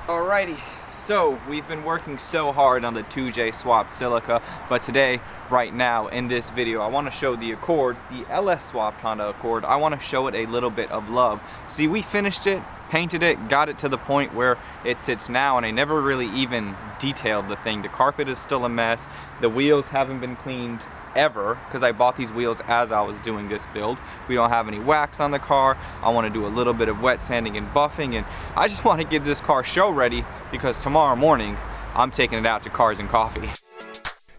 Alrighty, so we've been working so hard on the 2J swapped Celica, but today, right now, in this video, I want to show the Accord, the LS swapped Honda Accord. I want to show it a little bit of love. See, we finished it, painted it, got it to the point where it sits now, and I never really even detailed the thing. The carpet is still a mess, the wheels haven't been cleaned ever, because I bought these wheels as I was doing this build. We don't have any wax on the car. I want to do a little bit of wet sanding and buffing, and I just want to get this car show ready because tomorrow morning I'm taking it out to Cars and Coffee.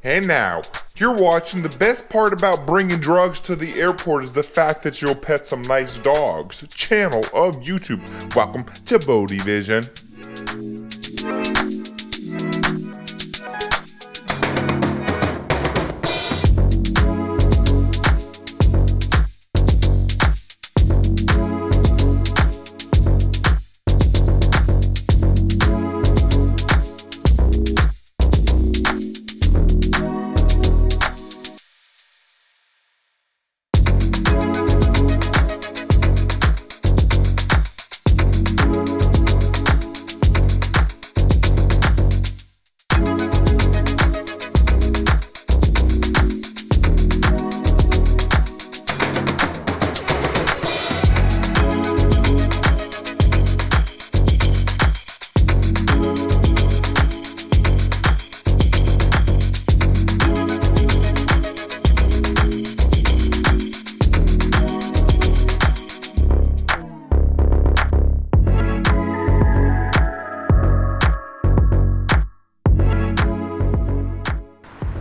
And now, you're watching. The best part about bringing drugs to the airport is the fact that you'll pet some nice dogs. Channel of YouTube. Welcome to Body Vision.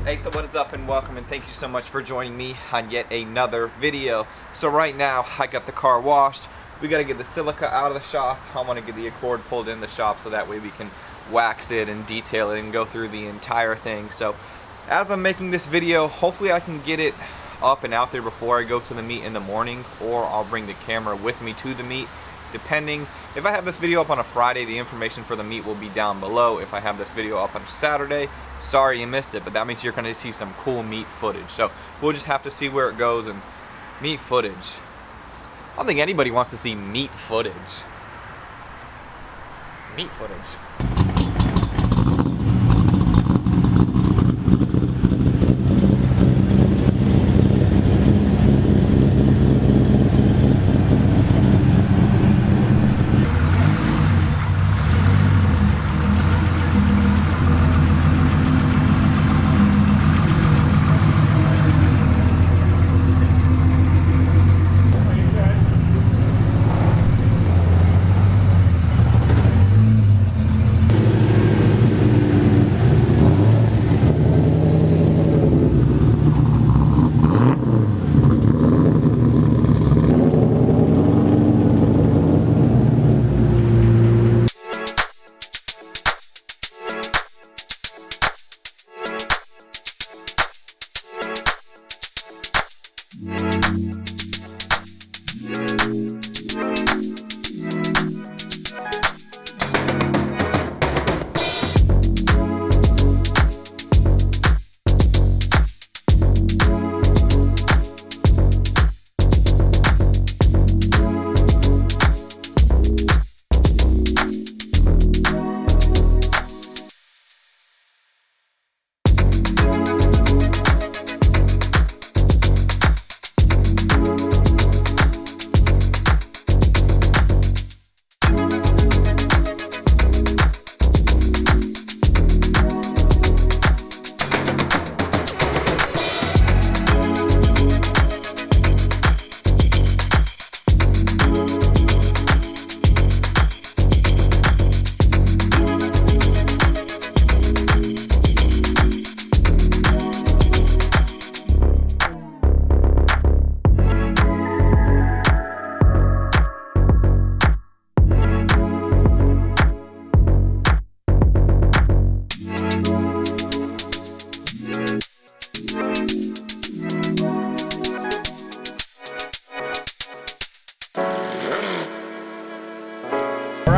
Hey, so what is up and welcome, and thank you so much for joining me on yet another video. So right now I got the car washed. We got to get the Celica out of the shop. I want to get the Accord pulled in the shop so that way we can wax it and detail it and go through the entire thing. So as I'm making this video, hopefully I can get it up and out there before I go to the meet in the morning, or I'll bring the camera with me to the meet. Depending, if I have this video up on a Friday, the information for the meet will be down below. If I have this video up on a Saturday, sorry you missed it, but that means you're going to see some cool meet footage. So we'll just have to see where it goes. And meet footage, I don't think anybody wants to see meet footage. Meet footage.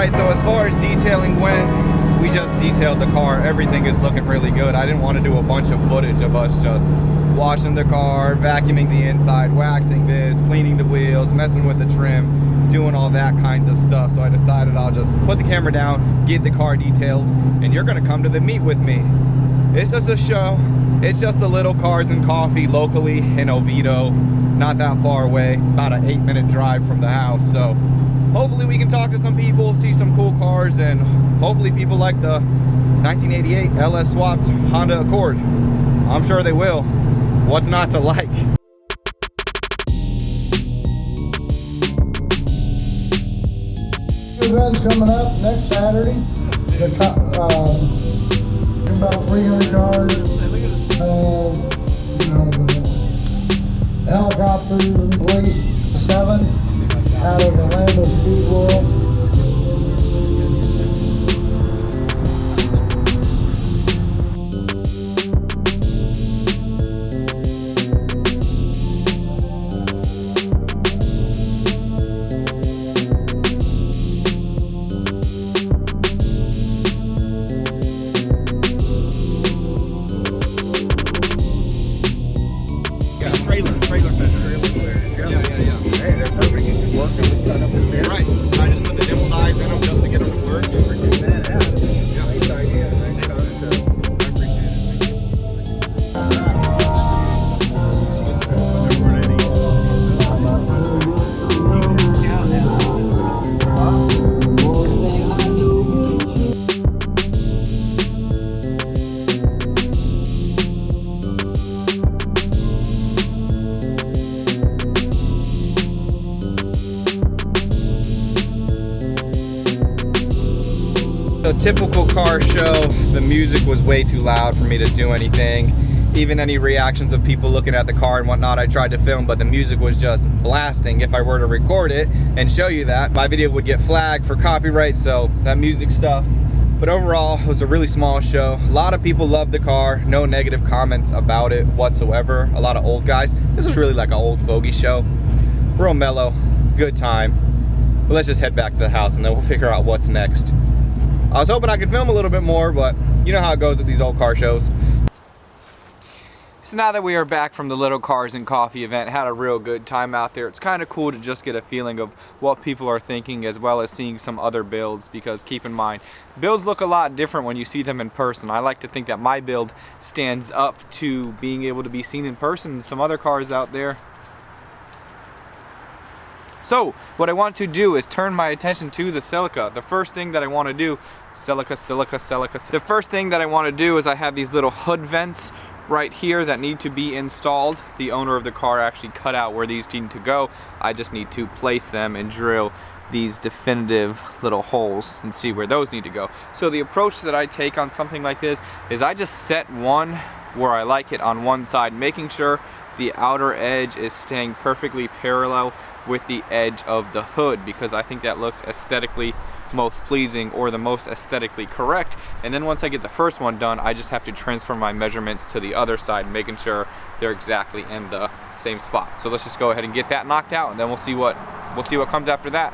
Alright, so as far as detailing went, we just detailed the car. Everything is looking really good. I didn't want to do a bunch of footage of us just washing the car, vacuuming the inside, waxing this, cleaning the wheels, messing with the trim, doing all that kinds of stuff. So I decided I'll just put the camera down, get the car detailed, and you're gonna come to the meet with me. It's just a show. It's just a little cars and coffee locally in Oviedo, not that far away, about an 8-minute drive from the house. So hopefully we can talk to some people, see some cool cars, and hopefully people like the 1988 LS swapped Honda Accord. I'm sure they will. What's not to like? Event's coming up next Saturday. About 300 yards. The helicopters and police 7 out of Orlando Speedwell. So typical car show, the music was way too loud for me to do anything. Even any reactions of people looking at the car and whatnot, I tried to film, but the music was just blasting. If I were to record it and show you that, my video would get flagged for copyright, so that music stuff. But overall, it was a really small show. A lot of people loved the car, no negative comments about it whatsoever. A lot of old guys. This was really like an old fogey show. Real mellow, good time. But let's just head back to the house and then we'll figure out what's next. I was hoping I could film a little bit more, but you know how it goes with these old car shows. So now that we are back from the Little Cars and Coffee event, had a real good time out there. It's kind of cool to just get a feeling of what people are thinking, as well as seeing some other builds, because keep in mind, builds look a lot different when you see them in person. I like to think that my build stands up to being able to be seen in person. Some other cars out there. So what I want to do is turn my attention to the Celica. The first thing that I want to do, Celica. The first thing that I want to do is I have these little hood vents right here that need to be installed. The owner of the car actually cut out where these need to go. I just need to place them and drill these definitive little holes and see where those need to go. So the approach that I take on something like this is I just set one where I like it on one side, making sure the outer edge is staying perfectly parallel with the edge of the hood, because I think that looks aesthetically most pleasing, or the most aesthetically correct. And then once I get the first one done, I just have to transfer my measurements to the other side, making sure they're exactly in the same spot. So let's just go ahead and get that knocked out, and then we'll see what comes after that.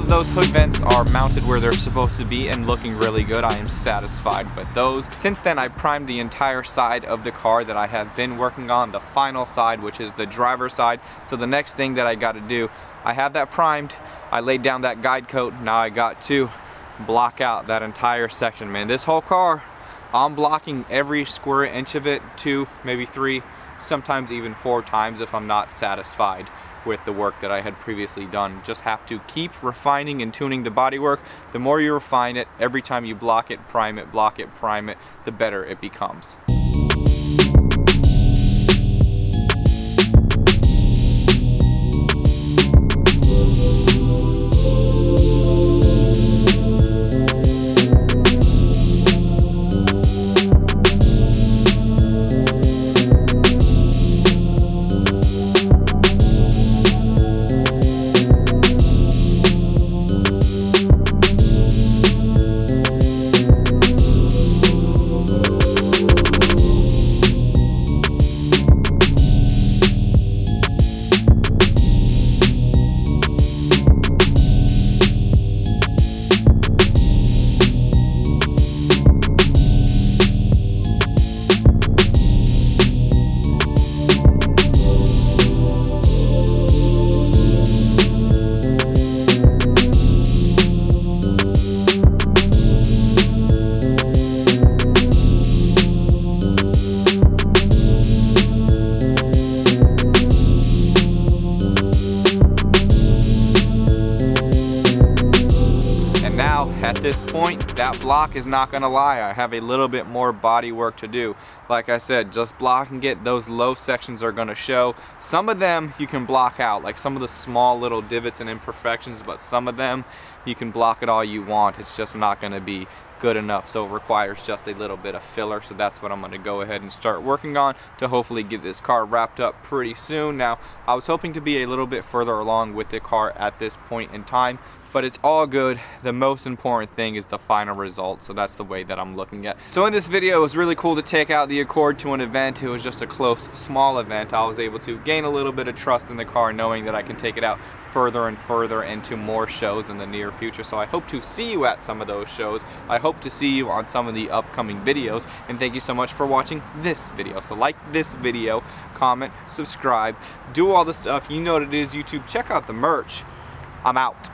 Those hood vents are mounted where they're supposed to be and looking really good. I am satisfied with those. Since then, I primed the entire side of the car that I have been working on, the final side, which is the driver's side. So the next thing that I got to do, I have that primed, I laid down that guide coat, now I got to block out that entire section. Man, this whole car, I'm blocking every square inch of it 2, maybe 3, sometimes even 4 times if I'm not satisfied with the work that I had previously done. Just have to keep refining and tuning the bodywork. The more you refine it, every time you block it, prime it, block it, prime it, the better it becomes. At this point, that block is not gonna lie. I have a little bit more body work to do. Like I said, just blocking it, those low sections are gonna show. Some of them you can block out, like some of the small little divots and imperfections, but some of them you can block it all you want. It's just not gonna be good enough, so it requires just a little bit of filler. So that's what I'm going to go ahead and start working on to hopefully get this car wrapped up pretty soon. Now, I was hoping to be a little bit further along with the car at this point in time, but it's all good. The most important thing is the final result, so that's the way that I'm looking at. So in this video, it was really cool to take out the Accord to an event. It was just a close, small event. I was able to gain a little bit of trust in the car, knowing that I can take it out further and further into more shows in the near future. So I hope to see you at some of those shows. I hope to see you on some of the upcoming videos, and thank you so much for watching this video. So like this video, comment, subscribe, do all the stuff. You know what it is, YouTube. Check out the merch. I'm out.